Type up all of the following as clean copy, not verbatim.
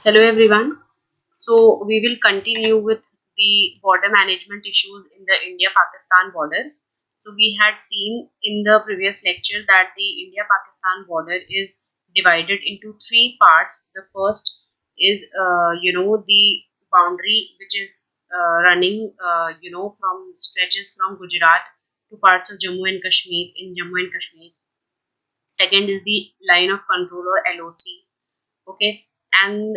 Hello everyone. So we will continue with the border management issues in the India-Pakistan border. So we had seen in the previous lecture that the India-Pakistan border is divided into three parts. The first is, the boundary which is from stretches from Gujarat to parts of Jammu and Kashmir in Jammu and Kashmir. Second is the line of control or LOC. Okay, and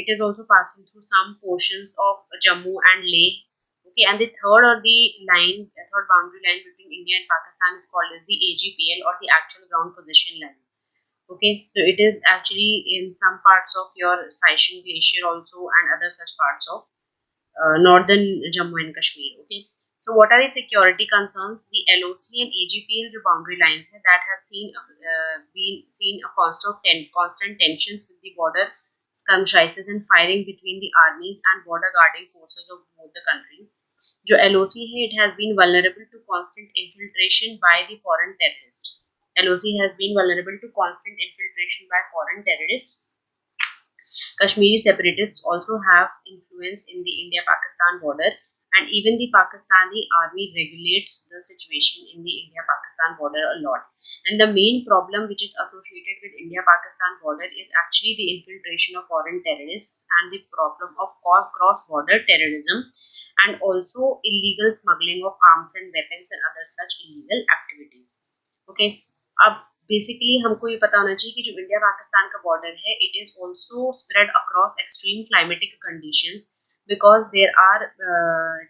it is also passing through some portions of Jammu and Leh. Okay, and the third boundary line between India and Pakistan is called as the AGPL, or the actual ground position line. Okay, so it is actually in some parts of your Sishan glacier also, and other such parts of northern Jammu and Kashmir. Okay, so what are the security concerns? The LOC and AGPL जो boundary lines है, that has been seen a constant tensions with the border skirmishes and firing between the armies and border guarding forces of both the countries. जो LOC है, it has been vulnerable to constant infiltration by the foreign terrorists. LOC has been vulnerable to constant infiltration by foreign terrorists. Kashmiri separatists also have influence in the India-Pakistan border, and even the Pakistani army regulates the situation in the India-Pakistan border a lot. And the main problem which is associated with India-Pakistan border is actually the infiltration of foreign terrorists and the problem of cross-border terrorism, and also illegal smuggling of arms and weapons and other such illegal activities. Okay, अब basically हमको ये पता होना चाहिए कि जो India Pakistan का border है, it is also spread across extreme climatic conditions, because there are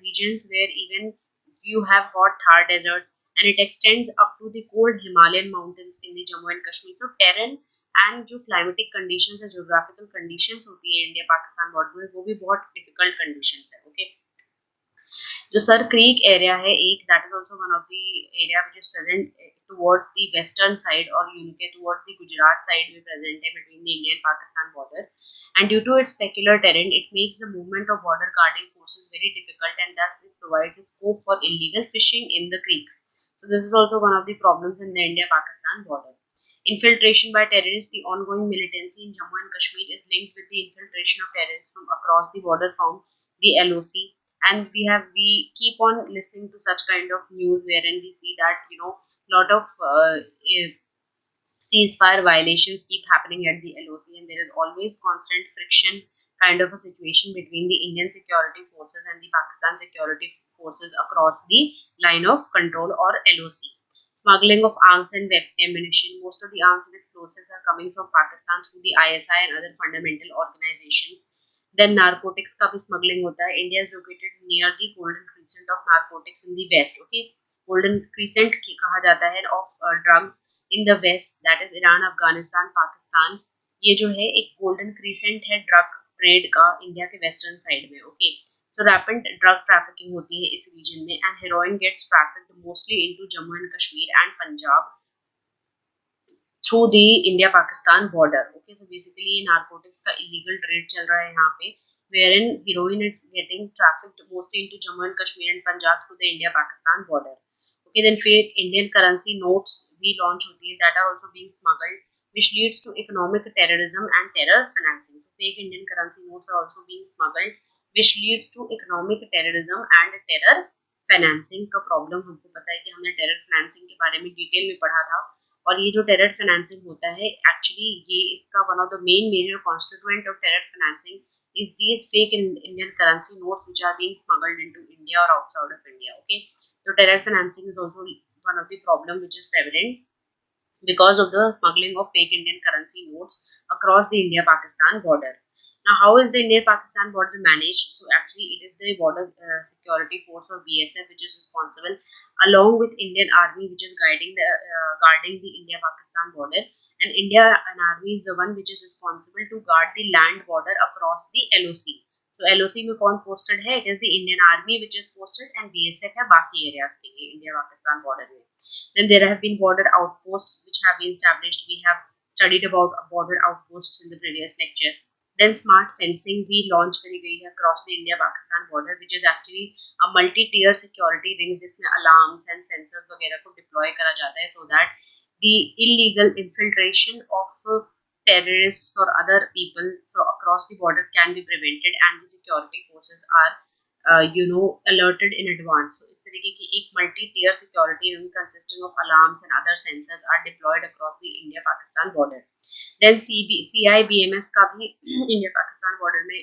regions where even you have hot Thar desert, and it extends up to the cold Himalayan mountains in the Jammu and Kashmir. So terrain and जो climatic conditions है, geographical conditions होती है India Pakistan border में, वो भी बहुत difficult conditions है. Okay, जो सर क्रीक एरिया है एक, that is also one of the area which is present towards the western side, or towards the Gujarat side में present है between the Indian Pakistan border, and due to its peculiar terrain it makes the movement of border guarding forces very difficult, and thus it provides a scope for illegal fishing in the creeks. So this is also one of the problems in the India Pakistan border. Infiltration by terrorists. The ongoing militancy in Jammu and Kashmir is linked with the infiltration of terrorists from across the border from the LOC, and we keep on listening to such kind of news wherein we see that lot of ceasefire violations keep happening at the LOC, and there is always constant friction kind of a situation between the Indian security forces and the Pakistan security forces across the line of control, or LOC. Smuggling of arms and ammunition. Most of the arms and explosives are coming from Pakistan through the ISI and other fundamental organizations. Then narcotics का भी smuggling होता है. India is located near the golden crescent of narcotics in the west. Okay, golden crescent कहा जाता है of drugs in the west, that is Iran, Afghanistan, Pakistan. ये जो है एक golden crescent है drug trade का इंडिया के western side में. Okay, so rapid drug trafficking होती है इस region में, and heroin gets trafficked mostly into Jammu and Kashmir and Punjab through the India-Pakistan border. Okay, so basically narcotics का illegal trade चल रहा है यहाँ पे, wherein heroin is getting trafficked mostly into Jammu and Kashmir and Punjab through the India-Pakistan border. Okay, then fake Indian currency notes भी launch होती है, that are also being smuggled, which leads to economic terrorism and terror financing. So fake Indian currency notes are also being smuggled, which leads to economic terrorism and terror financing का problem. हमको पता है कि हमने terror financing के बारे में detail में पढ़ा था, और ये जो टेरर फाइनेंसिंग होता है, एक्चुअली ये इसका one of the main major constituent of terror financing is these fake Indian currency notes which are being smuggled into India or outside of India. Okay, so terror financing is also one of the problem which is prevalent because of the smuggling of fake Indian currency notes across the India-Pakistan border. Now, how is the India-Pakistan border managed? So, actually, it is the Border Security Force, or BSF, which is responsible, along with Indian Army, which is guarding the India-Pakistan border. And India and Army is the one which is responsible to guard the land border across the LOC. So, LOC में कौन posted है? It is the Indian Army which is posted, and BSF है बाकी areas के लिए India-Pakistan border में. Then there have been border outposts which have been established. We have studied about border outposts in the previous lecture. Then smart fencing भी launch करी गई है across the India-Pakistan border, which is actually a multi-tier security ring जिसमें alarms and sensors वगैरह को deploy करा जाता है, so that the illegal infiltration of terrorists or other people across the border can be prevented, and the security forces are alerted in advance. So इस तरीके की एक multi-tier security ring consisting of alarms and other sensors are deployed across the India-Pakistan border. Then CIBMS का भी India-Pakistan border में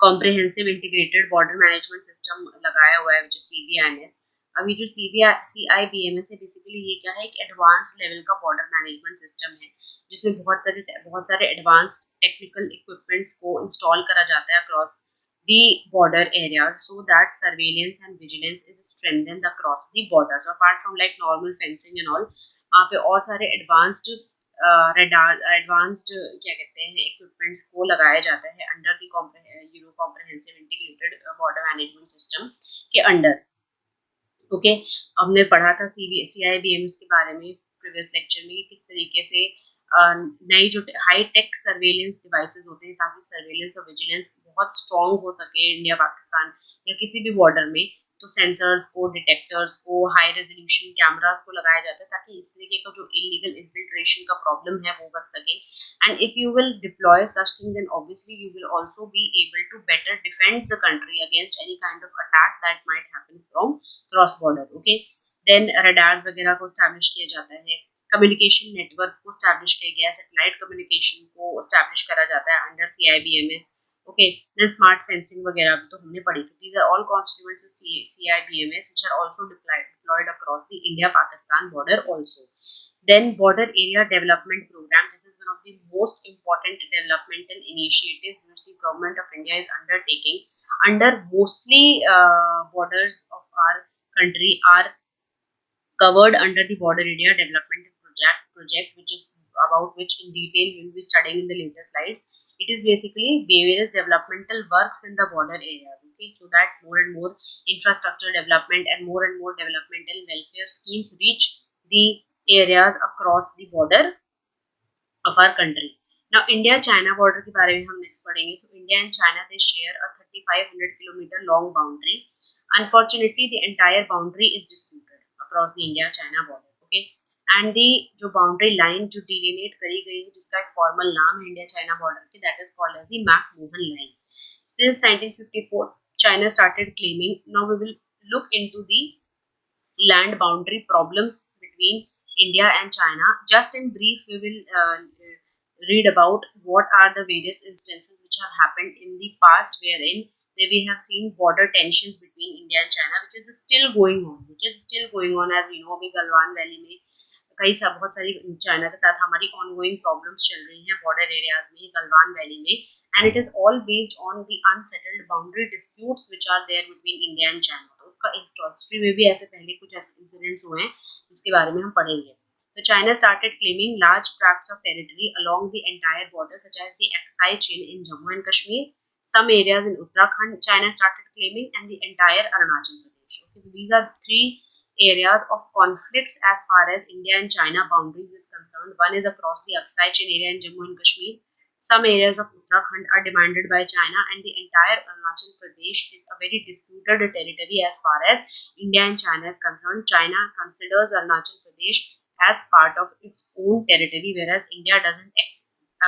comprehensive integrated border management system लगाया हुआ है, विच इज CBIMS. अभी जो CIBMS है, बेसिकली ये क्या है, एक एडवांस लेवल का बॉर्डर मैनेजमेंट सिस्टम है, जिसमें बहुत सारे एडवांस टेक्निकल इक्विपमेंट्स को इंस्टॉल करा जाता है across the border areas, so that surveillance and vigilance is strengthened across the border. So apart from like normal fencing and all, वहाँ पे और सारे एडवांस्ड रेडार, एडवांस्ड क्या कहते हैं, इक्विपमेंट्स को लगाया जाता है under the comprehensive integrated border management system के अंडर. ओके, हमने पढ़ा था CIBMS के बारे में प्रीवियस लेक्चर में, किस तरीके से नई जो हाई टेक सर्वेलेंस डिवाइसेस होते हैं, ताकि सर्वेलेंस और विजिलेंस बहुत स्ट्रॉन्ग हो सके इंडिया पाकिस्तान या किसी भी बॉर्डर में, तो सेंसर्स को, डिटेक्टर्स को, हाई रेजोल्यूशन कैमरास को लगाया जाता है, ताकि इस तरीके का जो इलीगल इन्फिल्ट्रेशन का प्रॉब्लम है वो बच सके. And if you will deploy such thing, then obviously you will also be able to better defend the country against any kind of attack that might happen from cross border. Okay, then radars वगैरह को establish किया जाता है, communication network को establish किया गया, satellite communication को establish करा जाता है under CIBMS. Okay, then smart fencing वगैरह भी तो हमने पढ़ी थी. These are all constituents of CIBMS which are also deployed across the India-Pakistan border also. Then border area development program. This is one of the most important developmental initiatives which the government of India is undertaking under mostly borders of our country are covered under the border area development project, which is about which in detail we will be studying in the later slides. It is basically various developmental works in the border areas, okay, so that more and more infrastructure development and more developmental welfare schemes reach the areas across the border of our country. Now India China border के बारे में हम next पढ़ेंगे. So India and China, they share a 3500 kilometer long boundary. Unfortunately the entire boundary is disputed across the India China border. Okay, and the जो boundary line जो delineate करी गई है, जिसका एक formal नाम है India China border की, that is called as the McMahon line. Since 1954 China started claiming. Now we will look into the land boundary problems between India and China. Just in brief, we will read about what are the various instances which have happened in the past, wherein we have seen border tensions between India and China, which is still going on. As we know, अभी Galwan valley में बहुत सारी China के साथ हमारी ongoing problems चल रही हैं border areas में, गलवान वैली में, and it is all based on the unsettled boundary disputes which are there between India and China. तो उसका हिस्ट्री में भी ऐसे पहले कुछ ऐसे इंसिडेंट्स हुए हैं जिसके बारे में हम पढ़ेंगे. So China started claiming large tracts of territory along the entire border, such as the Aksai chain in Jammu and Kashmir, some areas in Uttarakhand. China started claiming, and the entire Arunachal Pradesh. Okay, so these are three areas of conflicts as far as India and China boundaries is concerned. One is across the Aksai chain area in Jammu and Kashmir. Some areas of Uttarakhand are demanded by China, and the entire Arunachal Pradesh is a very disputed territory as far as India and China is concerned. China considers Arunachal Pradesh as part of its own territory, whereas India doesn't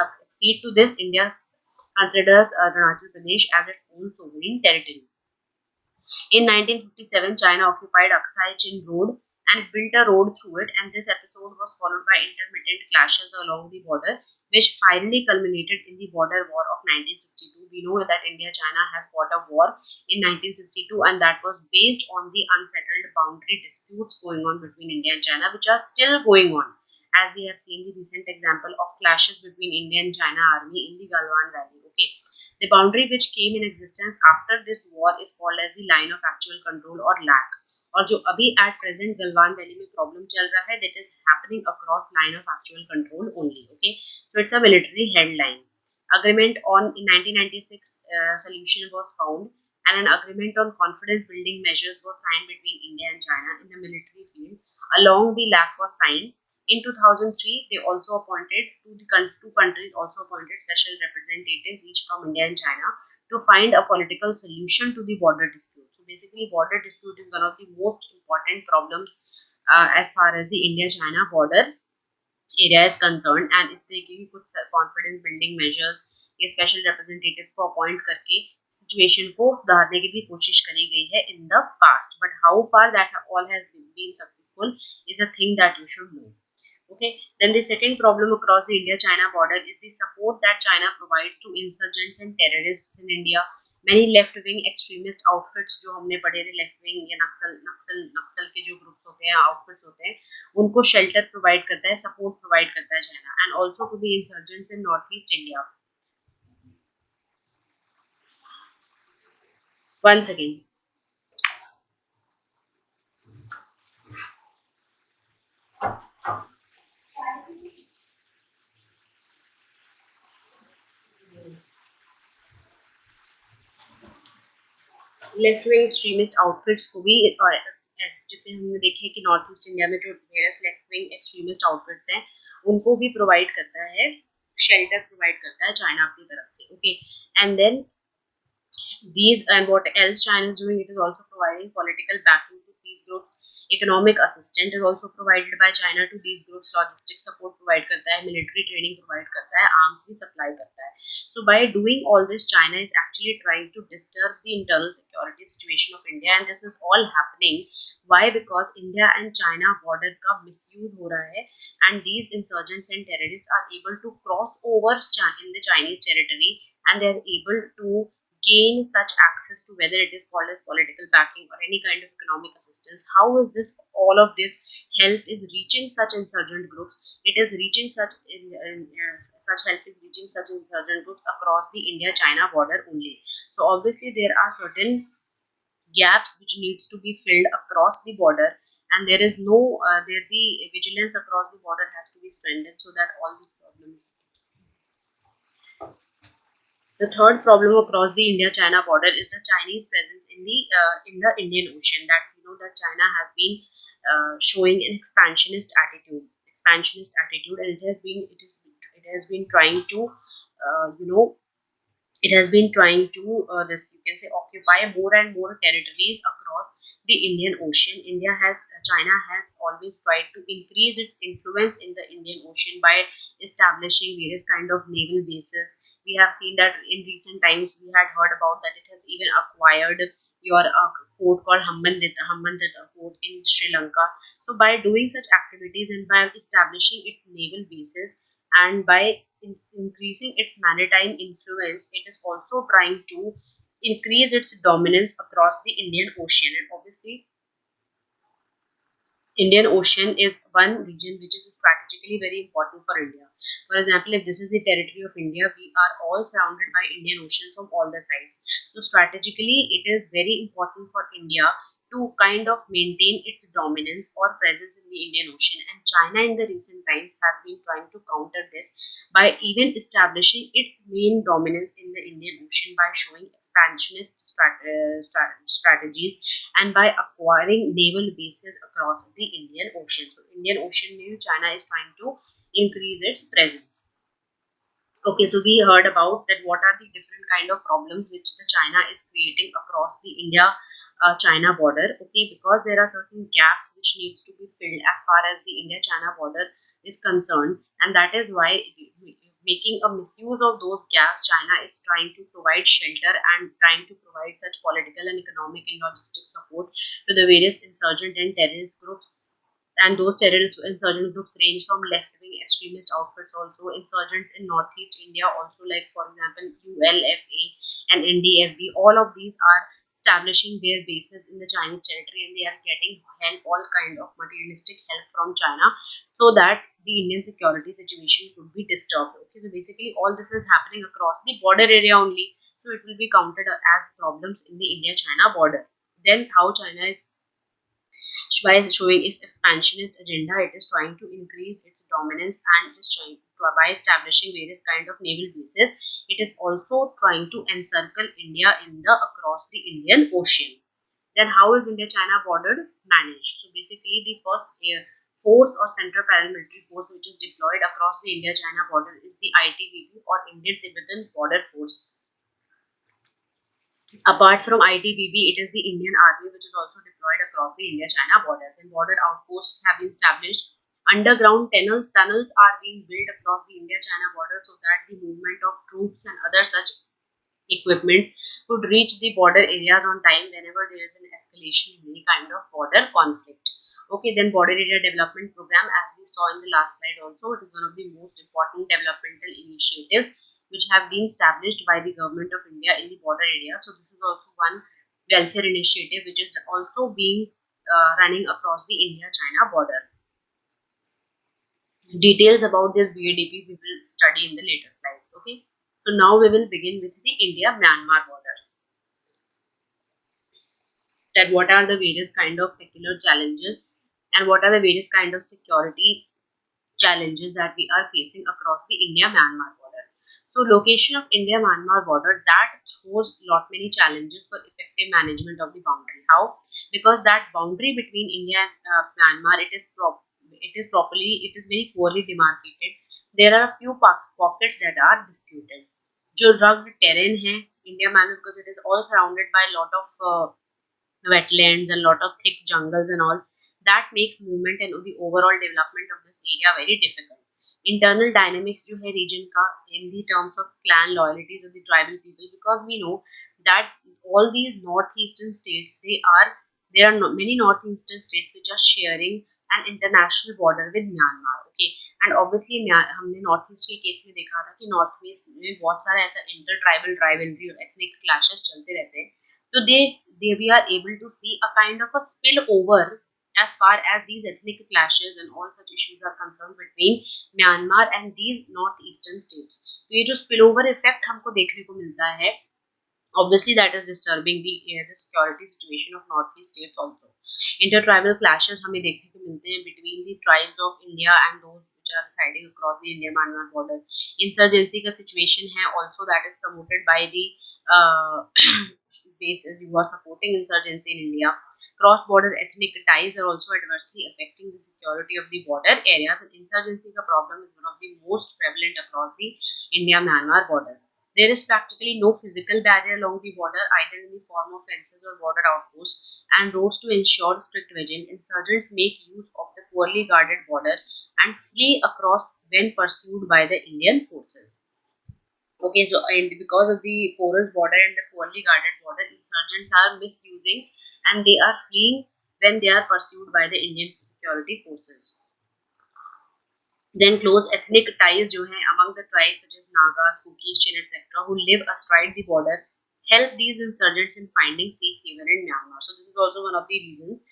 accede to this. India considers Arunachal Pradesh as its own sovereign territory. In 1957, China occupied Aksai Chin Road and built a road through it, and this episode was followed by intermittent clashes along the border, which finally culminated in the border war of 1962. We know that India and China have fought a war in 1962, and that was based on the unsettled boundary disputes going on between India and China, which are still going on, as we have seen the recent example of clashes between India and China army in the Galwan Valley. Okay, the boundary which came in existence after this war is called as the line of actual control or LAC. और जो अभी at present Galwan valley में problem चल रहा है, that is happening across line of actual control only. Okay, so it's a military headline. Agreement on in 1996 solution was found, and an agreement on confidence building measures was signed between India and China in the military field. Along the LAC was signed. In 2003, they also appointed two countries also appointed special representatives, each from India and China, to find a political solution to the border dispute. So basically, border dispute is one of the most important problems as far as the India-China border area is concerned, and इस तरीके की कुछ confidence building measures ये special representative को appoint करके situation को सुधारने की भी कोशिश करी गई है in the past, but how far that all has been successful is a thing that you should know. Okay, then the second problem across the India-China border is the support that China provides to insurgents and terrorists in India. Many left-wing extremist outfits जो हमने पढ़े थे, left-wing या नक्सल के जो groups होते हैं, outfits होते हैं, उनको shelter provide करता है, support provide करता है China, and also to the insurgents in Northeast India. Once again, left wing extremist outfits को भी, और ऐसे जितने हमने देखे कि नॉर्थ ईस्ट इंडिया में जो various left wing extremist outfits हैं उनको भी प्रोवाइड करता है, शेल्टर प्रोवाइड करता है चाइना अपनी तरफ से. Okay, and then these and what else China is doing, it is also providing political backing to these groups. Economic assistance is also provided by China to these groups. Logistic support provide करता है, military training provide करता है, arms भी supply करता है. So by doing all this, China is actually trying to disturb the internal security situation of India, and this is all happening. Why? Because India and China border का misuse हो रहा है, and these insurgents and terrorists are able to cross over in the Chinese territory, and they are able to gain such access to, whether it is called as political backing or any kind of economic assistance. How is this, all of this help is reaching such insurgent groups? It is reaching such help is reaching such insurgent groups across the India-China border only. So obviously there are certain gaps which needs to be filled across the border, and there is no there the vigilance across the border has to be strengthened so that all these problems. The third problem across the India-China border is the Chinese presence in the Indian Ocean. That you know that China has been showing an expansionist attitude, and it has been trying to you know it has been trying to this, you can say, occupy more and more territories across the Indian Ocean. China has always tried to increase its influence in the Indian Ocean by establishing various kind of naval bases. We have seen that in recent times. We had heard about that it has even acquired your port called Hambantota port in Sri Lanka. So by doing such activities and by establishing its naval bases, and by increasing its maritime influence, it is also trying to increase its dominance across the Indian Ocean. And obviously, Indian Ocean is one region which is strategically very important for India. For example, if this is the territory of India, we are all surrounded by Indian Ocean from all the sides. So strategically, it is very important for India to kind of maintain its dominance or presence in the Indian Ocean. And China in the recent times has been trying to counter this by even establishing its main dominance in the Indian Ocean by showing expansionist strategies and by acquiring naval bases across the Indian Ocean. So, Indian Ocean में China is trying to increase its presence. Okay, so we heard about that what are the different kind of problems which the China is creating across the India China border. Okay, because there are certain gaps which needs to be filled as far as the India China border is concerned, and that is why making a misuse of those gaps, China is trying to provide shelter and trying to provide such political and economic and logistic support to the various insurgent and terrorist groups. And those terrorist insurgent groups range from left-wing extremist outfits, also insurgents in northeast India, also like for example ULFA and NDFB. All of these are establishing their bases in the Chinese territory, and they are getting help, all kind of materialistic help from China, so that the Indian security situation could be disturbed. Okay, so basically all this is happening across the border area only, so it will be counted as problems in the India-China border. Then how China is, by showing its expansionist agenda, it is trying to increase its dominance, and it is trying by establishing various kind of naval bases. It is also trying to encircle India in the across the Indian Ocean. Then how is India-China border managed? So basically, the first air force or Central Paramilitary Force which is deployed across the India-China border is the ITBP or Indian-Tibetan Border Force. Apart from ITBP, it is the Indian Army which is also deployed across the India-China border. Then border outposts have been established Underground tunnels are being built across the India-China border so that the movement of troops and other such equipments could reach the border areas on time whenever there is an escalation in any kind of border conflict. Okay, then border area development program, as we saw in the last slide also, it is one of the most important developmental initiatives which have been established by the government of India in the border area. So this is also one welfare initiative which is also being running across the India-China border. Details about this BADP we will study in the later slides. Okay, so now we will begin with the India-Myanmar border. That what are the various kind of peculiar challenges and what are the various kind of security challenges that we are facing across the India-Myanmar border. So location of India-Myanmar border that throws lot many challenges for effective management of the boundary. How? Because that boundary between India and Myanmar, it is very poorly demarcated. There are a few pockets that are disputed. जो rugged terrain है India Myanmar, because it is all surrounded by a lot of wetlands and lot of thick jungles and all, that makes movement and the overall development of this area very difficult. Internal dynamics जो है region का in the terms of clan loyalties of the tribal people, because we know that all these northeastern states, there are many northeastern states which are sharing an international border with Myanmar. Okay, and obviously हमने north east के case में देखा था कि north east में बहुत सारा ऐसा इंटर ट्राइबल राइवलरी और एथनिक क्लैशेस चलते रहते हैं. So they we are able to see a kind of a spillover as far as these ethnic clashes and all such issues are concerned between Myanmar and these northeastern states. तो ये जो spillover effect हमको देखने को मिलता है, obviously that is disturbing the security situation of northeast states also. Intertribal clashes हमें देखने को मिलते हैं between the tribes of India and those which are residing across the India-Myanmar border. Insurgency का situation है also, that is promoted by the bases who are supporting insurgency in India. Cross-border ethnic ties are also adversely affecting the security of the border areas, and insurgency का problem is one of the most prevalent across the India-Myanmar border. There is practically no physical barrier along the border, either in the form of fences or border outposts and roads to ensure strict vision. Insurgents make use of the poorly guarded border and flee across when pursued by the Indian forces. Okay, so because of the porous border and the poorly guarded border, insurgents are misusing and they are fleeing when they are pursued by the Indian security forces. Then close ethnic ties जो हैं among the tribes such as Nagas, Kukis, Chin, etc., who live astride the border, help these insurgents in finding safe haven in Myanmar. So this is also one of the reasons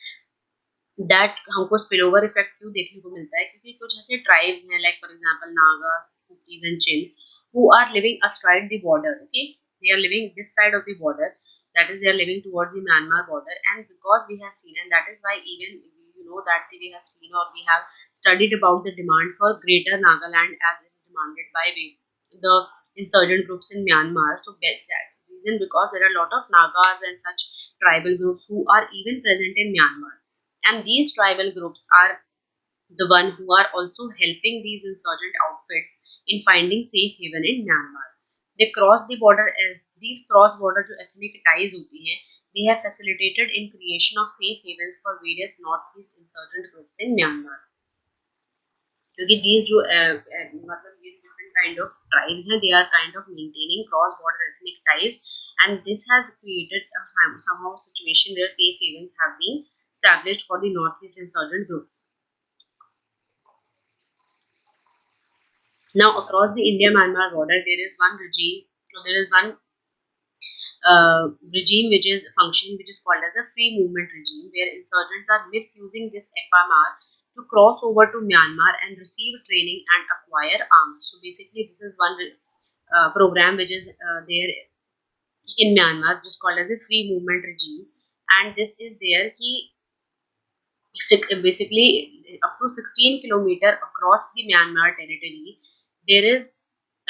that हमको spillover effect क्यों देखने को मिलता है, क्योंकि कुछ ऐसे tribes हैं like for example Nagas, Kukis and Chin who are living astride the border. Okay, they are living this side of the border, that is they are living towards the Myanmar border, and because we have seen, and that is why even you know that we have seen or we have studied about the demand for greater Nagaland as it is demanded by the insurgent groups in Myanmar. So that's the reason, because there are a lot of Nagas and such tribal groups who are even present in Myanmar, and these tribal groups are the one who are also helping these insurgent outfits in finding safe haven in Myanmar. They cross the border. These cross-border जो ethnic ties होती हैं, they have facilitated in creation of safe havens for various northeast insurgent groups in Myanmar. क्योंकि these जो मतलब ये different kind of tribes हैं, they are kind of maintaining cross-border ethnic ties, and this has created somehow situation where safe havens have been established for the northeast insurgent groups. Now, across the India-Myanmar border, there is one regime, or there is one regime which is functioning, which is called as a free movement regime, where insurgents are misusing this FMR to cross over to Myanmar and receive training and acquire arms. So basically, this is one program which is there in Myanmar, which is called as a free movement regime, and this is there ki basically up to 16 kilometer across the Myanmar territory, there is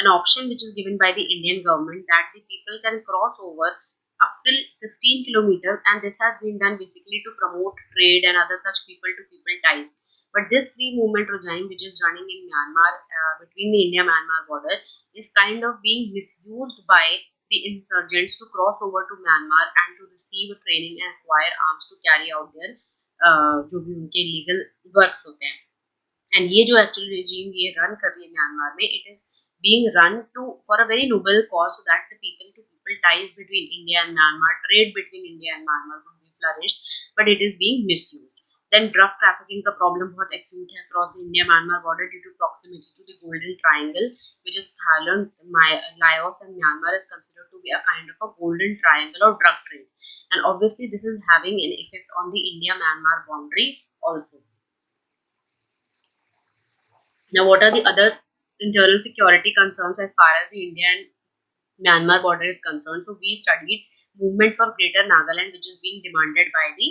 an option which is given by the Indian government that the people can cross over up till 16 kilometer, and this has been done basically to promote trade and other such people to people ties. But this free movement regime which is running in Myanmar between the India-Myanmar border is kind of being misused by the insurgents to cross over to Myanmar and to receive training and acquire arms to carry out their जो भी उनके legal works होते हैं. And ये जो actual regime ये run कर रही है म्यांमार में, it is being run to for a very noble cause so that the people to people ties between India and Myanmar, trade between India and Myanmar would be flourished, but it is being misused. Then drug trafficking का problem बहुत acute है across the India Myanmar border due to proximity to the Golden Triangle, which is Thailand, Laos and Myanmar is considered to be a kind of a golden triangle of drug trade, and obviously this is having an effect on the India Myanmar boundary also. Now, what are the other internal security concerns as far as the India and Myanmar border is concerned? So, we studied movement for Greater Nagaland, which is being demanded by the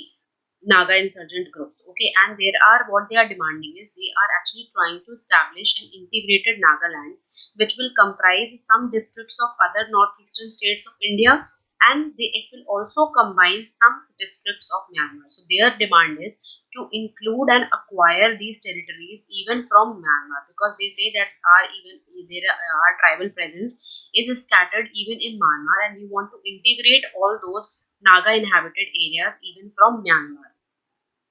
Naga insurgent groups. Okay, and there are what they are demanding is they are actually trying to establish an integrated Nagaland, which will comprise some districts of other northeastern states of India, and it will also combine some districts of Myanmar. So their demand is to include and acquire these territories even from Myanmar, because they say that our tribal presence is scattered even in Myanmar, and we want to integrate all those Naga inhabited areas even from Myanmar.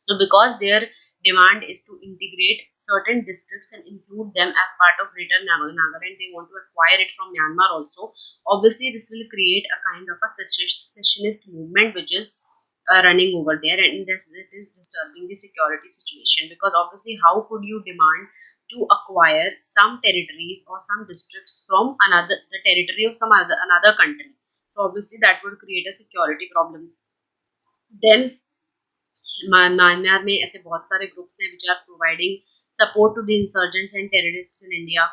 So, because their demand is to integrate certain districts and include them as part of Greater Nagaland, they want to acquire it from Myanmar also. Obviously, this will create a kind of a secessionist movement which is running over there, and this it is disturbing the security situation, because obviously, how could you demand to acquire some territories or some districts from the territory of some another country? So obviously, that would create a security problem. Then Myanmar में ऐसे बहुत सारे groups हैं which are providing support to the insurgents and terrorists in India.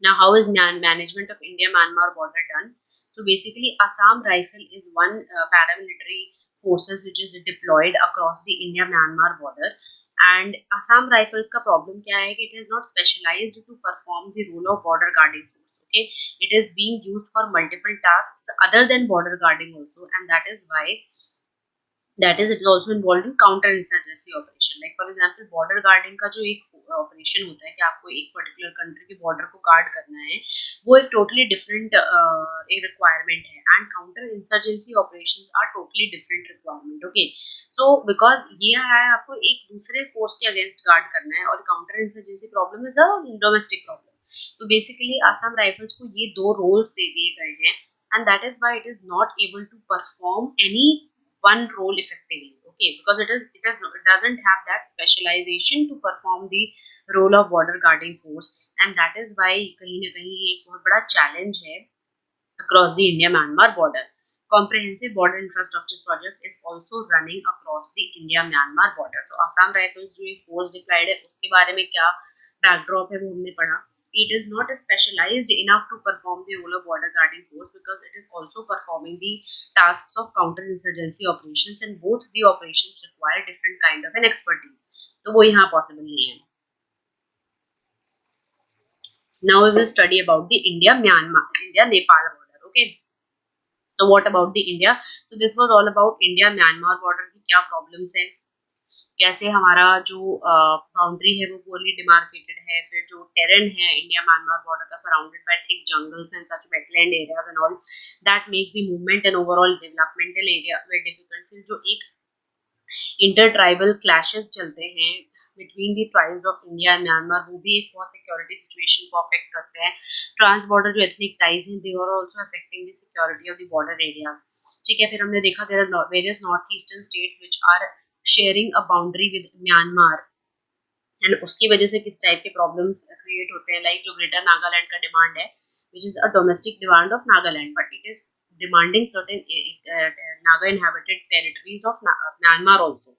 Now, how is management of India-Myanmar border done? So basically, Assam Rifle is one paramilitary forces which is deployed across the India-Myanmar border. And Assam Rifles का problem क्या है कि it is not specialized to perform the role of border guarding force. Okay, it is being used for multiple tasks other than border guarding also, and that is why it is also involved in counter insurgency operation. Like for example, border guarding का जो एक operation होता है कि आपको एक particular country के border को गार्ड करना है, वो एक टोटली डिफरेंट एक रिक्वायरमेंट है, and counter insurgency operations are totally different requirement. Okay, so because ये है आपको एक दूसरे फोर्स के अगेंस्ट गार्ड करना है, और counter insurgency problem is a domestic problem. तो बेसिकली आसाम राइफल्स को ये दो रोल्स दे दिए गए हैं, and that is why it is not able to perform any one role effectively. Okay, because it doesn't have that specialization to perform the role of border guarding force, and that is why कहीं ना कहीं ये एक बहुत बड़ा challenge है across the India-Myanmar border. Comprehensive border infrastructure project is also running across the India-Myanmar border. So Assam Rifles जो एक force deployed है उसके बारे में क्या backdrop है वो हमने पढ़ा. It is not specialized enough to perform the role of border guarding force, because it is also performing the tasks of counter-insurgency operations, and both the operations require different kind of an expertise. तो वो यहाँ possible नहीं है. Now we will study about the India-Nepal border. Okay. So what about the India? So this was all about India Myanmar border की क्या problems है, कैसे हमारा जो बाउंड्री है वो पूरी डिमार्केटेड है, फिर जो टेरेन है इंडिया म्यांमार बॉर्डर का surrounded by thick jungles and such wetland areas and all, that makes the movement and overall developmental area very difficult. फिर जो एक इंटर ट्राइबल क्लैशेस चलते हैं between the tribes of India and Myanmar, वो भी एक बहुत सिक्योरिटी सिचुएशन को अफेक्ट करते हैं. ट्रांस बॉर्डर जो एथनिक टाइज हैं, they are also affecting the security of the border areas. ठीक है, फिर हमने देखा there are various north eastern states which are sharing a boundary with Myanmar, and उसकी वजह से किस टाइप के प्रॉब्लम्स क्रिएट होते हैं. लाइक जो ग्रेटर नागालैंड का डिमांड है which is a domestic demand of Nagaland, but it is demanding certain Naga inhabited territories of Myanmar also.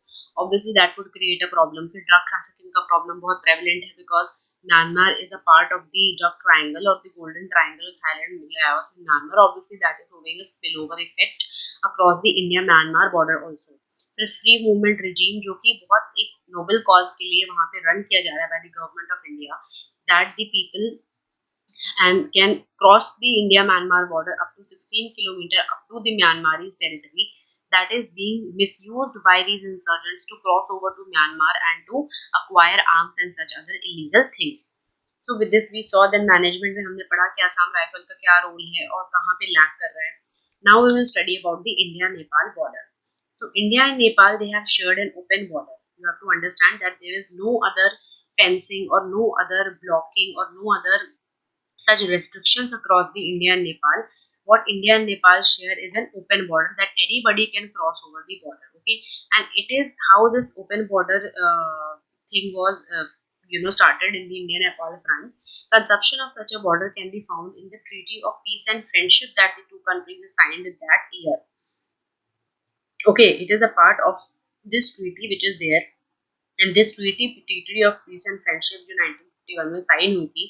Obviously that would create a problem. फिर drug trafficking का problem बहुत prevalent है, because Myanmar is a part of the drug triangle or the golden triangle of Thailand, Laos and Myanmar. Obviously that is having a spillover effect across the India-Myanmar border also. फिर free movement regime जो कि बहुत एक noble cause के लिए वहाँ पे run किया जा रहा है by the government of India, that the people and can cross the India-Myanmar border up to 16 kilometer up to the Myanmarese territory, that is being misused by these insurgents to cross over to Myanmar and to acquire arms and such other illegal things. So with this we saw that management में हमने पढ़ा कि Assam Rifle का क्या role है और कहाँ पे लैग कर रहा है. Now we will study about the India-Nepal border. So India and Nepal, they have shared an open border. You have to understand that there is no other fencing or no other blocking or no other such restrictions across the India and Nepal. What India and Nepal share is an open border that anybody can cross over the border. Okay, and it is how this open border thing was, started in the India-Nepal front. Conception of such a border can be found in the Treaty of Peace and Friendship that the two countries signed that year. Okay, it is a part of this treaty which is there, and this treaty of peace and friendship जो 1951 में sign हुई थी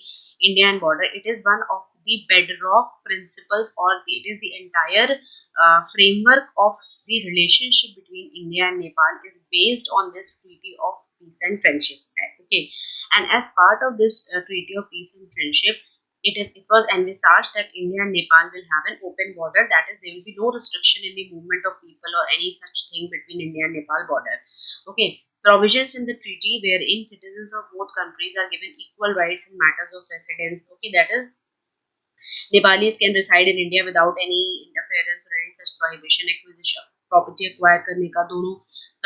India and border, it is one of the bedrock principles, or it is the entire framework of the relationship between India and Nepal is based on this treaty of peace and friendship. Okay, and as part of this treaty of peace and friendship, it was envisaged that India and Nepal will have an open border, that is, there will be no restriction in the movement of people or any such thing between India and Nepal border. Okay, provisions in the treaty wherein citizens of both countries are given equal rights in matters of residence. Okay, that is, Nepalis can reside in India without any interference or any such prohibition. Acquisition property acquire करने का दोनों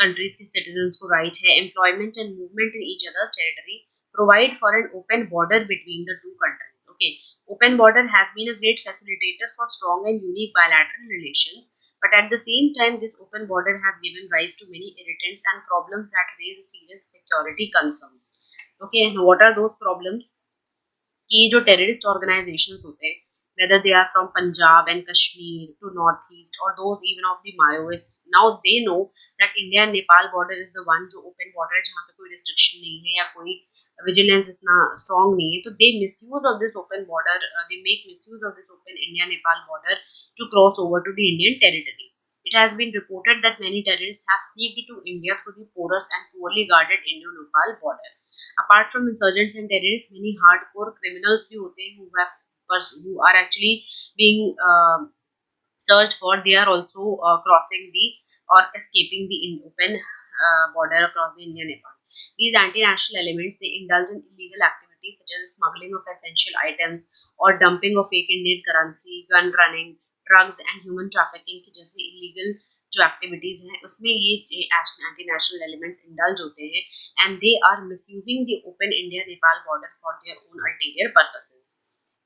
countries के citizens को right है. Employment and movement in each other's territory. Provide for an open border between the two countries. Okay, open border has been a great facilitator for strong and unique bilateral relations. But at the same time, this open border has given rise to many irritants and problems that raise serious security concerns. Okay, and what are those problems? कि जो terrorist organisations होते हैं, whether they are from Punjab and Kashmir to Northeast or those even of the Maoists, now they know that India and Nepal border is the one जो open border है जहाँ पे कोई restriction नहीं है या कोई vigilance इतना strong नहीं है, तो they misuse of this open border, they make misuse of this open India Nepal border to cross over to the Indian territory. It has been reported that many terrorists have sneaked to India through the porous and poorly guarded Indo-Nepal border. Apart from insurgents and terrorists, many hardcore criminals भी होते हैं who are actually being searched for. They are also crossing the or escaping the open border across the Indian Nepal. These anti-national elements, they indulge in illegal activities such as smuggling of essential items or dumping of fake Indian currency, gun running, drugs and human trafficking की जैसे illegal जो activities हैं उसमें ये anti-national elements indulge होते हैं, and they are misusing the open India-Nepal border for their own ulterior purposes.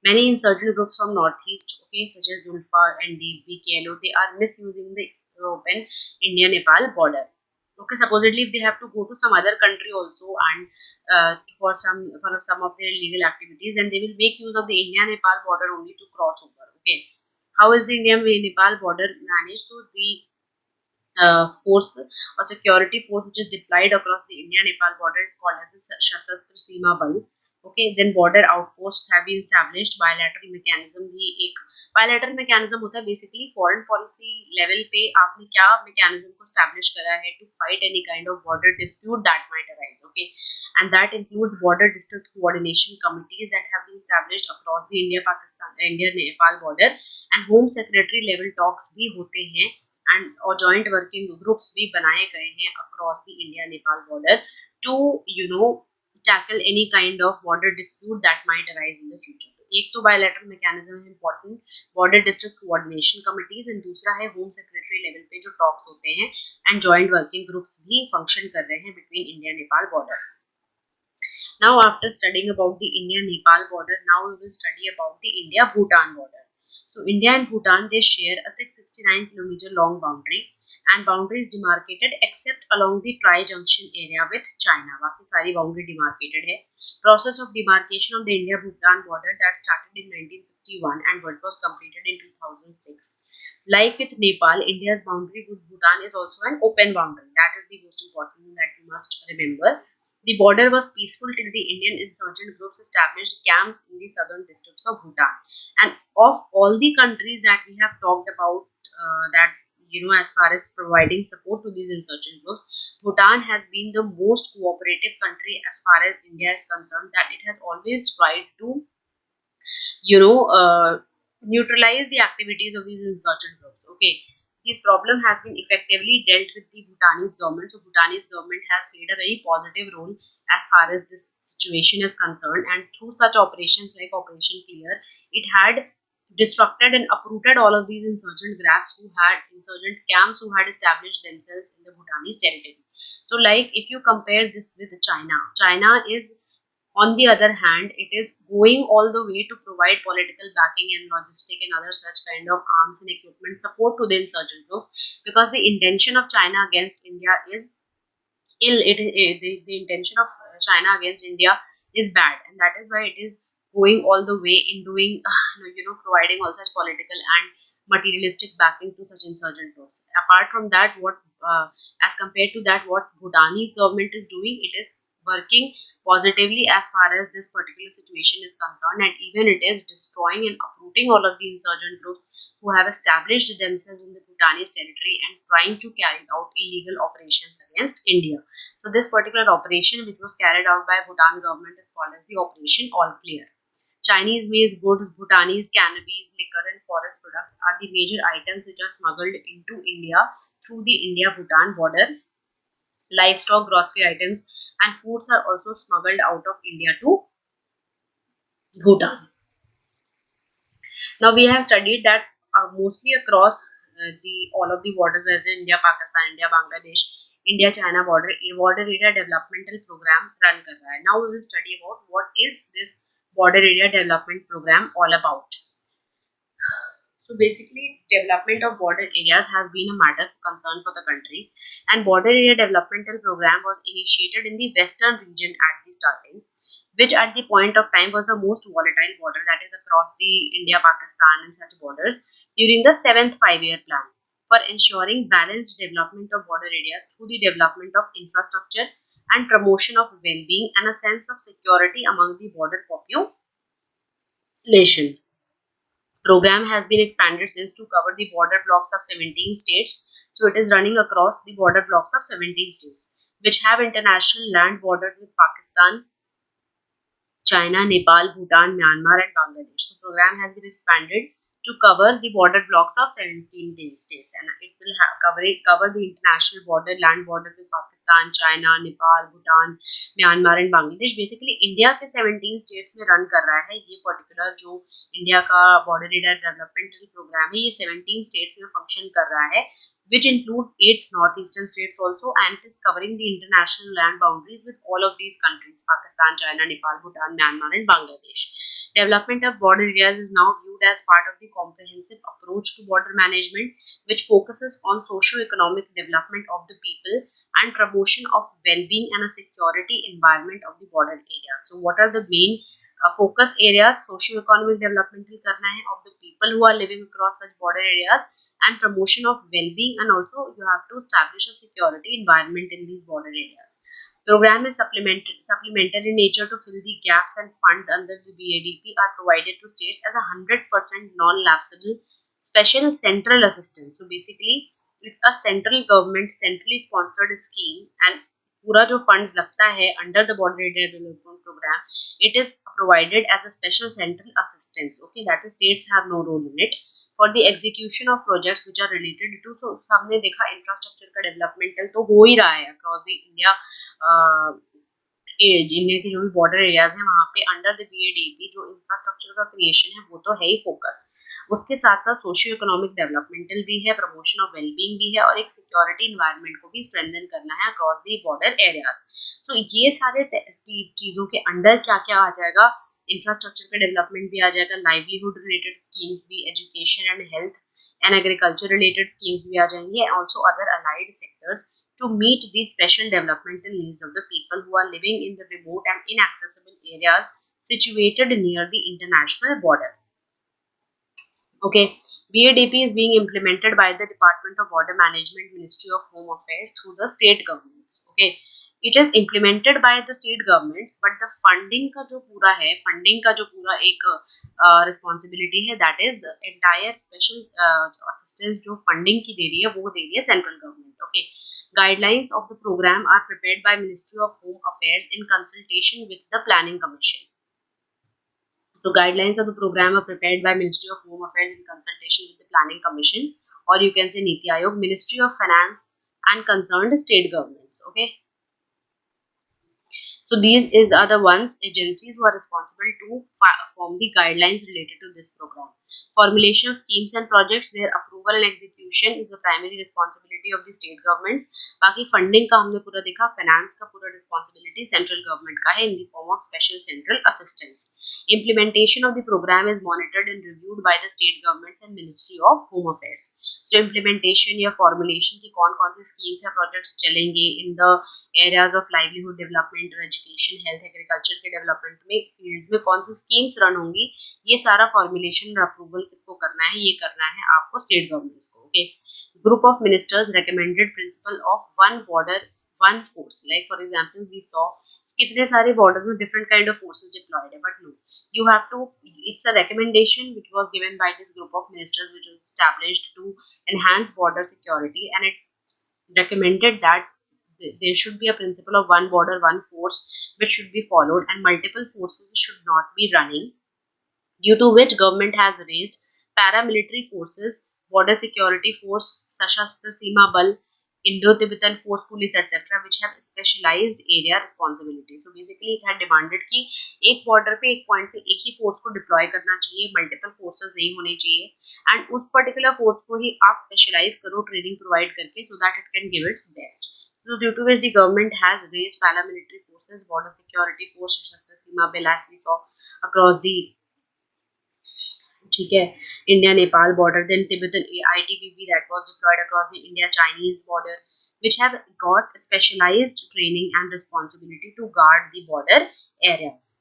Many insurgent groups from northeast, okay, such as Zulfa and DPKLO, they are misusing the open India-Nepal border. Okay, supposedly if they have to go to some other country also and for some of their illegal activities, and they will make use of the India-Nepal border only to cross over. Okay, how is the India-Nepal border managed? So the force or security force which is deployed across the India-Nepal border is called as the Shasastra Seema Bal. Okay, then border outposts have been established. Bilateral mechanism भी एक bilateral mechanism होता है, basically foreign policy level पे आपने क्या mechanism को establish करा है to fight any kind of border dispute that might arise. Okay, and that includes border district coordination committees that have been established across the India-Nepal border, and home secretary level talks भी होते हैं and or joint working groups भी बनाए गए हैं across the India-Nepal border to tackle any kind of border dispute that might arise in the future. एक तो bilateral mechanism है important border district coordination committees, and दूसरा है home secretary level पे जो talks होते हैं and joint working groups भी function कर रहे हैं between India-Nepal border. Now after studying about the India-Nepal border, now we will study about the India-Bhutan border. So India and Bhutan, they share a 669 kilometer long boundary, and boundary is demarcated except along the tri-junction area with China. बाकी सारी boundary demarcated है. Process of demarcation of the India-Bhutan border that started in 1961 and what was completed in 2006. Like with Nepal, India's boundary with Bhutan is also an open boundary. That is the most important thing that you must remember. The border was peaceful till the Indian insurgent groups established camps in the southern districts of Bhutan. And of all the countries that we have talked about, that as far as providing support to these insurgent groups, Bhutan has been the most cooperative country as far as India is concerned. That it has always tried to neutralize the activities of these insurgent groups. Okay, this problem has been effectively dealt with the Bhutanese government. So Bhutanese government has played a very positive role as far as this situation is concerned, and through such operations like Operation Clear, it had disrupted and uprooted all of these insurgent camps who had established themselves in the Bhutanese territory. So like if you compare this with China, China is On the other hand, it is going all the way to provide political backing and logistic and other such kind of arms and equipment support to the insurgent groups, because the intention of China against India is ill. The intention of China against India is bad, and that is why it is going all the way in doing, providing all such political and materialistic backing to such insurgent groups. Apart from that, as compared to that, what Bhutanese government is doing, it is working positively as far as this particular situation is concerned, and even it is destroying and uprooting all of the insurgent groups who have established themselves in the Bhutanese territory and trying to carry out illegal operations against India. So this particular operation, which was carried out by Bhutan government, is called as the Operation All Clear. Chinese maize goods, Bhutanese cannabis, liquor and forest products are the major items which are smuggled into India through the India-Bhutan border. Livestock, grocery items and foods are also smuggled out of India to Bhutan. Now we have studied that mostly across the all of the borders, whether India, Pakistan, India, Bangladesh, India, China border area developmental program run kar raha hai. Now we will study about what is this border area development program all about. So basically, development of border areas has been a matter of concern for the country, and border area developmental program was initiated in the western region at the starting, which at the point of time was the most volatile border, that is across the India, Pakistan and such borders, during the 7th 5-year plan for ensuring balanced development of border areas through the development of infrastructure and promotion of well-being and a sense of security among the border population. Program has been expanded since to cover the border blocks of 17 states. So it is running across the border blocks of 17 states, which have international land borders with Pakistan, China, Nepal, Bhutan, Myanmar, and Bangladesh. The program has been expanded to cover the border blocks of 17 states, and it will cover the international land border with Pakistan, China, Nepal, Bhutan, Myanmar, and Bangladesh. Basically, India के 17 states में run कर रहा है ये particular जो India का border area developmental program है, ये 17 states में function कर रहा है, which include 8 northeastern states also, and it is covering the international land boundaries with all of these countries: Pakistan, China, Nepal, Bhutan, Myanmar, and Bangladesh. Development of border areas is now viewed as part of the comprehensive approach to border management, which focuses on socio-economic development of the people and promotion of well-being and a security environment of the border area. So, what are the main focus areas? Socio-economic development will करना है of the people who are living across such border areas, and promotion of well-being, and also you have to establish a security environment in these border areas. Program is supplementary in nature to fill the gaps, and funds under the BADP are provided to states as a 100% non-lapsable special central assistance. So basically, it's a central government, centrally sponsored scheme, and पूरा जो funds लगता है under the border area development program, it is provided as a special central assistance. Okay, that is states have no role in it for the execution of projects which are related to. So हमने देखा infrastructure का developmental तो हो ही रहा है across the India as India के जो भी बॉर्डर एरियाज हैं वहाँ पे अंडर द बीएडीपी जो इंफ्रास्ट्रक्चर का क्रिएशन है वो तो है ही फोकस, उसके साथ साथ सोशियो इकोनॉमिक डेवलपमेंटल भी है, प्रमोशन ऑफ वेलबींग भी है, और एक सिक्योरिटी इन्वायरमेंट को भी स्ट्रेंथन करना है अक्रॉस द बॉर्डर एरियाज. सो ये सारे चीजों के अंडर क्या क्या आ जाएगा? इंफ्रास्ट्रक्चर का डेवलपमेंट भी आ जाएगा, लाइवलीहुड रिलेटेड स्कीम्स भी, education and health and agriculture related schemes भी आ जाएंगी, and also other allied sectors to meet the special developmental needs of the people who are living in the remote and inaccessible areas situated near the international border. Okay, BADP is being implemented by the Department of Border Management, Ministry of Home Affairs through the state governments. Okay, it is implemented by the state governments, but the funding का जो पूरा है, funding का जो पूरा एक responsibility है, that is the entire special assistance जो funding की दे रही है वो दे रही है central government. Okay, guidelines of the program are prepared by Ministry of Home Affairs in consultation with the Planning Commission. So guidelines of the program are prepared by Ministry of Home Affairs in consultation with the Planning Commission, or you can say Niti Aayog, Ministry of Finance, and concerned state governments. Okay. So these are the ones agencies who are responsible to form the guidelines related to this program. Formulation of schemes and projects, their approval and execution is the primary responsibility of the state governments. बाकी funding का हमने पूरा देखा, finance का पूरा responsibility central government का है in the form of special central assistance. Implementation of the program is monitored and reviewed by the state governments and Ministry of Home Affairs. So implementation या formulation की कौन कौन से schemes या projects चलेंगे in the areas of livelihood development, education, health, agriculture के development में fields में कौन सी schemes run होंगी, ये सारा formulation और approval किसको करना है, ये करना है आपको state governments को. Okay. Group of ministers recommended principle of one border one force. Like for example we saw कितने सारे borders में different kind of forces deployed है, but no, you have to, it's a recommendation which was given by this group of ministers which was established to enhance border security, and it recommended that there should be a principle of one border one force which should be followed, and multiple forces should not be running, due to which government has raised paramilitary forces, border security force, Sashastra Seema Bal, Indo-Tibetan Force Police etc., which have specialized area responsibility. So basically it had demanded कि एक border पे एक point पे एक ही force को deploy करना चाहिए, multiple forces नहीं होने चाहिए, and उस particular force को ही आप specialize करो training provide करके, so that it can give its best. So due to which the government has raised paramilitary forces, border security force, Sashastra Seema Bal, as we saw across the, ठीक है, India Nepal border, then Tibetan ITBP that was deployed across the India Chinese border, which have got specialized training and responsibility to guard the border areas.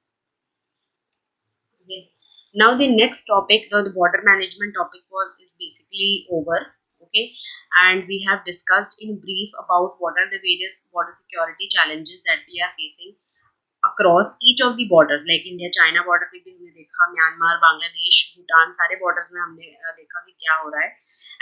Okay. Now the next topic, the border management topic is basically over. Okay, and we have discussed in brief about what are the various border security challenges that we are facing across each of the borders, like India China border पे भी हमने देखा, Myanmar, Bangladesh, Bhutan, सारे borders में हमने देखा कि क्या हो रहा है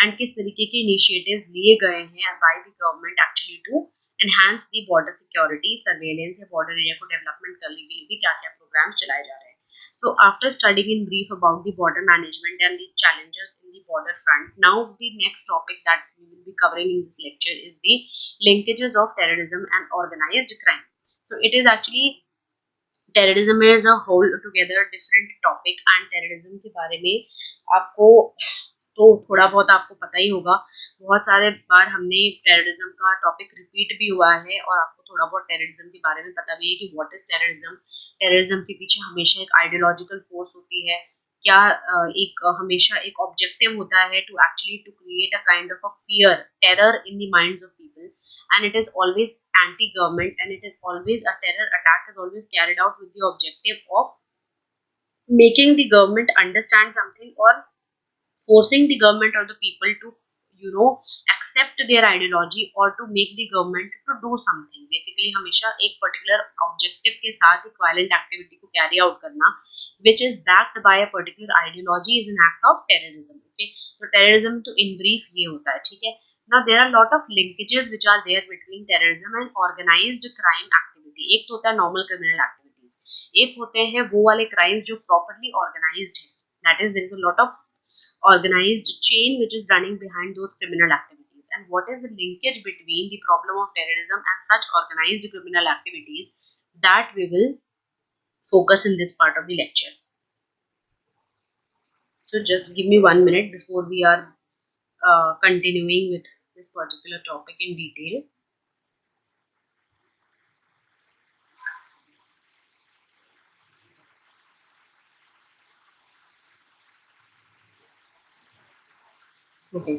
and किस तरीके के initiatives लिए गए हैं by the government actually to enhance the border security, surveillance या border area को development करने के लिए भी क्या क्या programs चलाए जा रहे हैं. So after studying in brief about the border management and the challenges in the border front, now the next topic that we will be covering in this lecture is the linkages of terrorism and organized crime. So it is actually, terrorism is a whole together different topic, and terrorism के बारे में आपको तो थोड़ा बहुत आपको पता ही होगा, बहुत सारे बार हमने टेररिज्म का टॉपिक रिपीट भी हुआ है, और आपको थोड़ा बहुत टेररिज्म के बारे में पता भी है कि व्हाट इज टेररिज्म. टेररिज्म के पीछे हमेशा एक आइडियोलॉजिकल फोर्स होती है, क्या एक हमेशा एक ऑब्जेक्टिव होता है to actually to create a kind of a fear, terror in the minds of people, and it is always anti-government, and it is always a terror attack is always carried out with the objective of making the government understand something, or forcing the government or the people to accept their ideology, or to make the government to do something. Basically हमेशा एक particular objective के साथ एक violent activity को carry out करना which is backed by a particular ideology is an act of terrorism. Okay, so terrorism तो in brief ये होता है, ठीक है. Now there are a lot of linkages which are there between terrorism and organized crime activity. एक तो होता है normal criminal activities, एक होते हैं वो वाले crimes जो properly organized है, that is there is a lot of organized chain which is running behind those criminal activities. And what is the linkage between the problem of terrorism and such organized criminal activities, that we will focus in this part of the lecture. So just give me 1 minute before we are continuing with this particular topic in detail. Okay.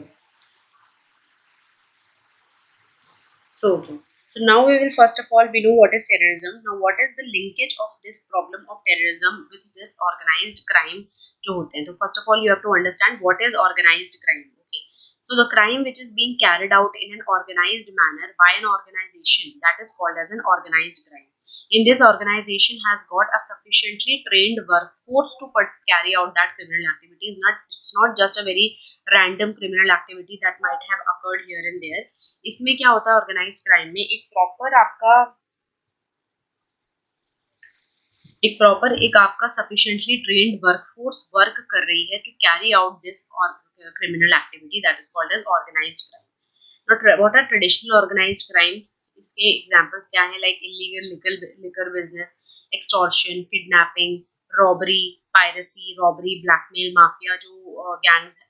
Okay. So now we will first of all we know what is terrorism. Now what is the linkage of this problem of terrorism with this organized crime जो होते हैं. So first of all you have to understand what is organized crime. Okay. So the crime which is being carried out in an organized manner by an organization, that is called as an organized crime. In this organization has got a sufficiently trained workforce to carry out that criminal activity. It's not just a very random criminal activity that might have occurred here and there. इसमें क्या होता है organise crime में, एक आपका sufficiently trained workforce work कर रही है to carry out this criminal activity, that is called as organized crime. What are traditional organized crime, इसके एग्जांपल्स क्या है, like illegal liquor business, extortion, kidnapping, robbery, piracy, robbery, blackmail, mafia जो gangs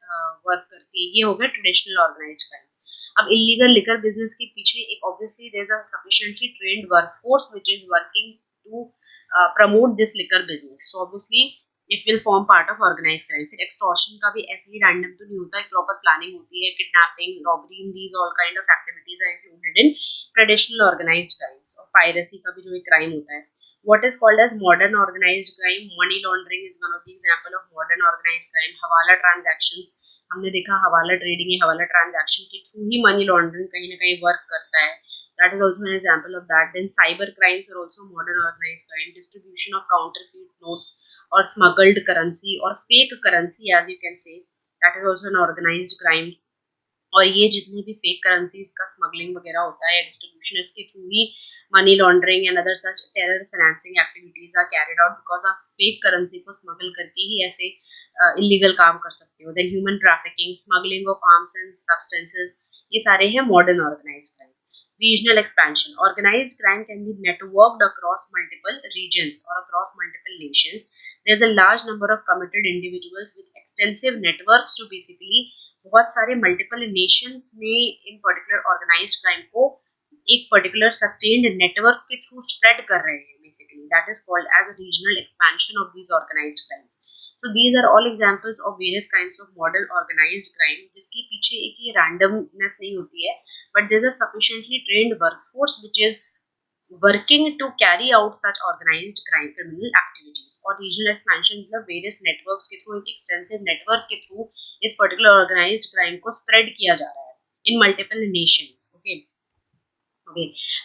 work करती है, ये हो गए traditional organized crimes. अब इलीगल लिकर बिजनेस के पीछे एक obviously there is a sufficiently trained workforce which is working to promote this liquor business. So obviously it will form part of organize crime. फिर एक्सटॉर्शन का भी ऐसे ही random तो नहीं होता, एक प्रॉपर प्लानिंग होती है. Kidnapping, robbery, in these all kind of activities are included in traditional organized crimes. और पायरेसी का भी जो एक क्राइम होता है. What is called as modern organized crime? Money laundering is one of the example of modern organized crime. हवाला transactions, हमने देखा हवाला ट्रेडिंग है, हवाला ट्रांजैक्शन के थ्रू ही मनी लॉन्ड्रिंग कहीं ना कहीं वर्क करता है. That is also an example of that. Then cyber crimes are also modern organized crime. Distribution of counterfeit notes or smuggled currency or fake currency, as you can say, that is also an organized crime. और ये जितनी भी fake currencies का smuggling वगैरह होता है, distribution, इसके through ही money laundering and other such terror financing activities are carried out because आप फेक करेंसी को स्मगल करके ही ऐसे इलीगल काम कर सकते हो. Then human trafficking, smuggling of arms and substances, ये सारे हैं modern organized crime. Regional expansion. Organized crime can be networked across multiple regions or across multiple nations. There's a large number of committed individuals with extensive networks to basically बहुत सारे multiple Nations में इन particular organised crime को एक particular sustained network के through spread कर रहे हैं. Basically that is called as a regional expansion of these organized crimes. So these are all examples of various kinds of model organized crime, जिसके पीछे एक ही randomness नहीं होती है, but there's a sufficiently trained workforce which is working to carry out such organized crime criminal activities. और regional expansion मतलब various networks के through, एक extensive network के through इस particular organized crime को spread किया जा रहा है in multiple nations. Okay,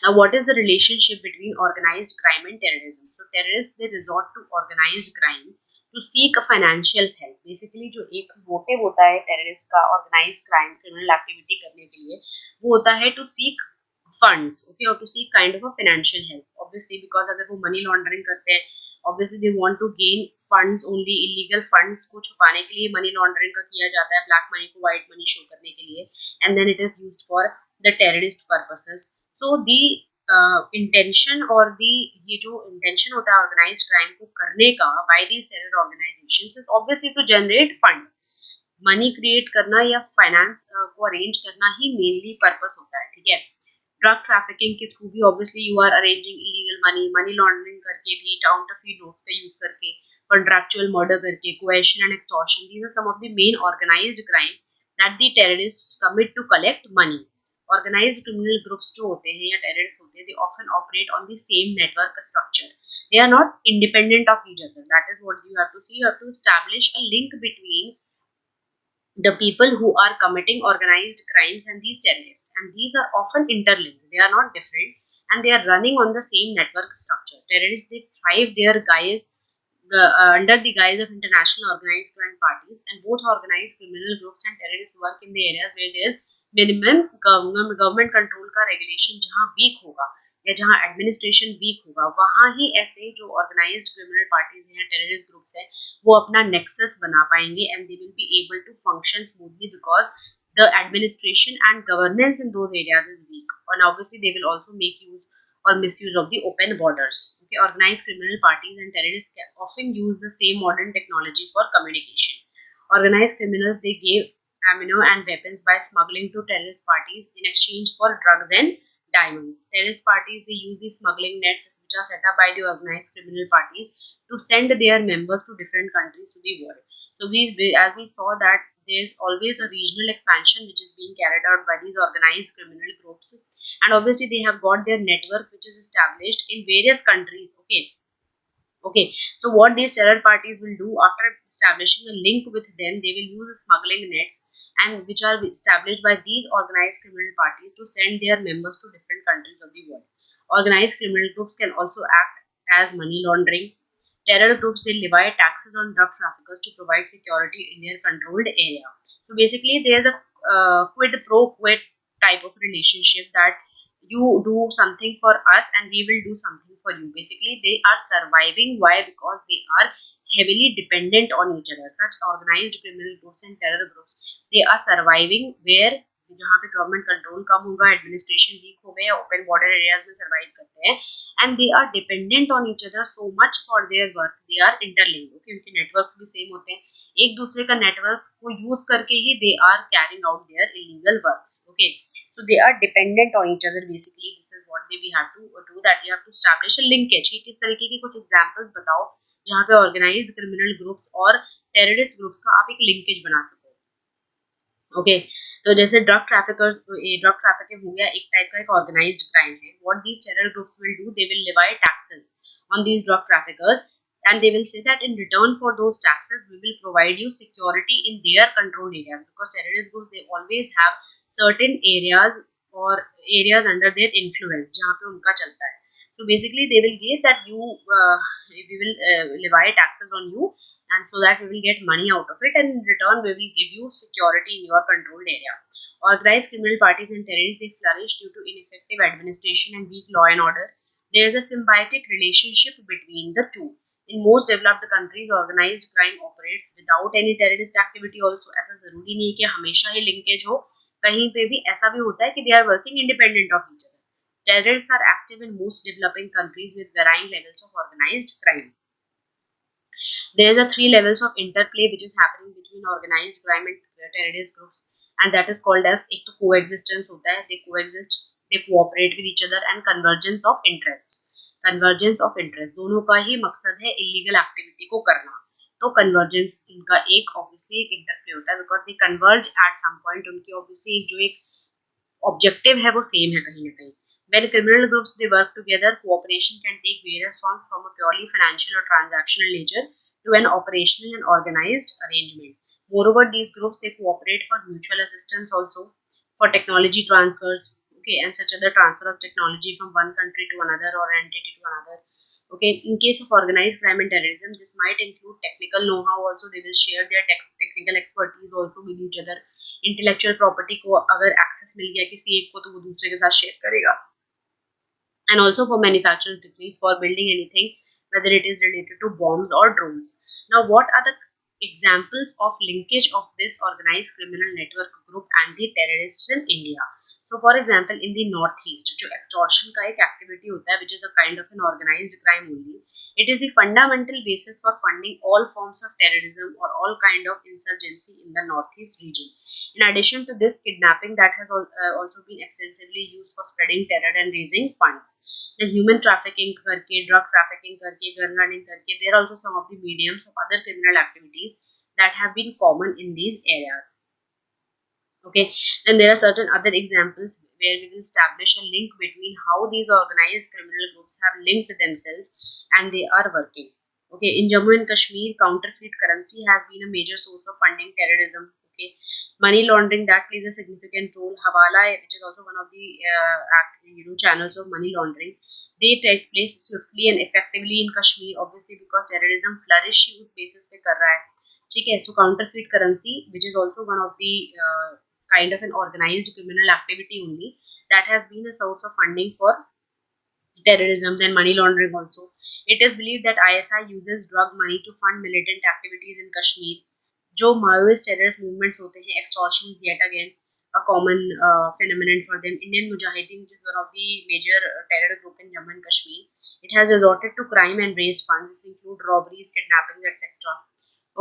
now what is the relationship between organized crime and terrorism? So terrorists, they resort to organized crime to seek a financial help. Basically जो एक motive होता है terrorist का organized crime criminal activity करने के लिए, वो होता है to seek funds, okay, or to seek kind of a financial help. Obviously because अगर वो money laundering करते हैं, obviously they want to gain funds only. illegal funds को छुपाने के लिए money laundering का किया जाता है, black money को white money show करने के लिए, and then it is used for the terrorist purposes. So the intention और the ये जो intention होता है organized crime को करने का by these terror organizations is obviously to generate fund. Money create करना या फाइनेंस को अरेंज करना ही मेनली पर्पस होता है. ठीक है. ड्रग ट्रैफिकिंग के थ्रू भी obviously you are arranging illegal money, money laundering करके भी, काउंटरफीट नोट्स का यूज करके, कॉन्ट्रैक्चुअल मर्डर करके, coercion and extortion, these are some of the main organized crime that the terrorists commit to collect money. Organized criminal groups जो होते हैं या terrorist होते हैं, they often operate on the same network structure. They are not independent of each other. That is what you have to see. You have to establish a link between the people who are committing organized crimes and these terrorists, and these are often interlinked. They are not different, and they are running on the same network structure. Terrorists, they thrive their guise under the guise of international organized crime parties, and both organized criminal groups and terrorists work in the areas where there is minimum government control का regulation जहाँ weak होगा या जहाँ administration week होगा, वहाँ ही ऐसे जो ऑर्गेनाइज्ड क्रिमिनल पार्टीज हैं, टेररिस्ट ग्रुप्स हैं, वो अपना नेक्सस बना पाएंगे and they will be able to function smoothly because the administration and governance in those areas is weak. और obviously they will also make use or misuse of the open borders. Okay, organized criminal parties and terrorists can often use the same modern technology for communication. Organized criminals, they gave ammo and weapons by smuggling to terrorist parties in exchange for drugs and diamonds. Terrorist parties, they use these smuggling nets which are set up by the organized criminal parties to send their members to different countries to the world. So as we saw that there is always a regional expansion which is being carried out by these organized criminal groups, and obviously they have got their network which is established in various countries. Okay, so what these terror parties will do after establishing a link with them, they will use smuggling nets and which are established by these organized criminal parties to send their members to different countries of the world. Organized criminal groups can also act as money laundering. Terror groups, they levy taxes on drug traffickers to provide security in their controlled area. So basically there is a quid pro quid type of relationship that you do something for us and we will do something for you. Basically they are surviving. Why? Because they are heavily dependent on each other. Such organized criminal groups and terror groups, they are surviving where जहाँ पे government control कम होगा, administration week हो गए या open border areas में survive करते हैं, and they are dependent on each other so much for their work, they are interlinked, okay, उनके नेटवर्क भी सेम होते हैं, एक दूसरे का नेटवर्क को यूज करके ही they are carrying out their illegal works, okay, so they are dependent on each other basically. This is what we have to do, that you have to establish a linkage. कि किस तरीके के कुछ examples बताओ जहाँ पे organised criminal groups और terrorist groups का आप एक लिंकेज बना सको, ओके, तो जैसे ड्रग ट्रैफिकिंग हो गया, एक टाइप का एक ऑर्गेनाइज्ड क्राइम है. What these terror groups will do, they will लेवाई taxes on these drug traffickers, and they will say that in return for those taxes we will provide you security in their controlled areas, because terrorist groups they always have certain areas or areas under their influence जहाँ पे उनका चलता है. So basically they will get that we will levy taxes on you, and so that we will get money out of it, and in return we will give you security in your controlled area. Organized criminal parties and terrorists, they flourish due to ineffective administration and weak law and order. There is a symbiotic relationship between the two. In most developed countries, organized crime operates without any terrorist activity also. ऐसा जरूरी नहीं है कि हमेशा ही linkage हो, कहीं पे भी ऐसा भी होता है कि they are working independent of each other. Terrorists are active in most developing countries with varying levels of organized crime. There are three levels of interplay which is happening between organized crime and terrorist groups, and that is called as एक तो coexistence होता है, they coexist, they cooperate with each other, and convergence of interests. Convergence of interest दोनों का ही मकसद है illegal activity को करना. तो convergence इनका एक obviously एक interplay होता है, because they converge at some point. उनकी obviously जो एक objective है वो same है कहीं ना कहीं. When criminal groups they work together, cooperation can take various forms, from a purely financial or transactional nature to an operational and organized arrangement. Moreover, these groups they cooperate for mutual assistance also, for technology transfers, okay, and such other transfer of technology from one country to another or entity to another. Okay, in case of organized crime and terrorism, this might include technical know-how also. They will share their technical expertise also with each other. Intellectual property को अगर access मिल गया किसी एक को, तो वो दूसरे के साथ शेयर करेगा. And also for manufacturing techniques for building anything, whether it is related to bombs or drones. Now, what are the examples of linkage of this organized criminal network group and the terrorists in India? So, for example, in the northeast, जो extortion का एक activity होता है, which is a kind of an organized crime only, it is the fundamental basis for funding all forms of terrorism or all kind of insurgency in the northeast region. In addition to this, kidnapping that has also been extensively used for spreading terror and raising funds. The human trafficking करके, drug trafficking करके, gun running करके, there are also some of the mediums of other criminal activities that have been common in these areas. Okay, then there are certain other examples where we will establish a link between how these organized criminal groups have linked themselves and they are working. Okay, in Jammu and Kashmir, counterfeit currency has been a major source of funding terrorism. Okay, money laundering that plays a significant role. Hawala, which is also one of the channels of money laundering, they take place swiftly and effectively in Kashmir, obviously because terrorism flourish उस basis पे कर रहा है. ठीक है, so counterfeit currency, which is also one of the kind of an organized criminal activity only, that has been a source of funding for terrorism. Then money laundering also. It is believed that ISI uses drug money to fund militant activities in Kashmir. जो Maoist terrorist movements होते हैं, extortion is yet again a common phenomenon for them. Indian Mujahideen, which is one of the major terror group in Jammu and Kashmir, it has resorted to crime and raised funds. This include robberies, kidnappings, etc.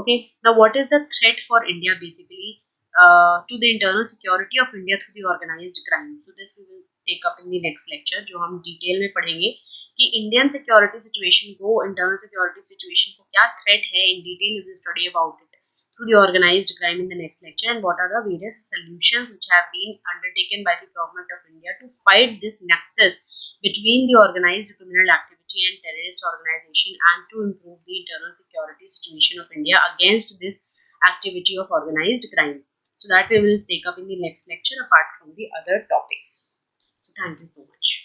Okay, now what is the threat for India basically to the internal security of India through the organized crime? So this we will take up in the next lecture, जो हम detail में पढ़ेंगे कि Indian security situation को, internal security situation को क्या threat है. In detail we will study about it through the organized crime in the next lecture, and what are the various solutions which have been undertaken by the government of India to fight this nexus between the organized criminal activity and terrorist organization, and to improve the internal security situation of India against this activity of organized crime. So that we will take up in the next lecture apart from the other topics. So thank you so much.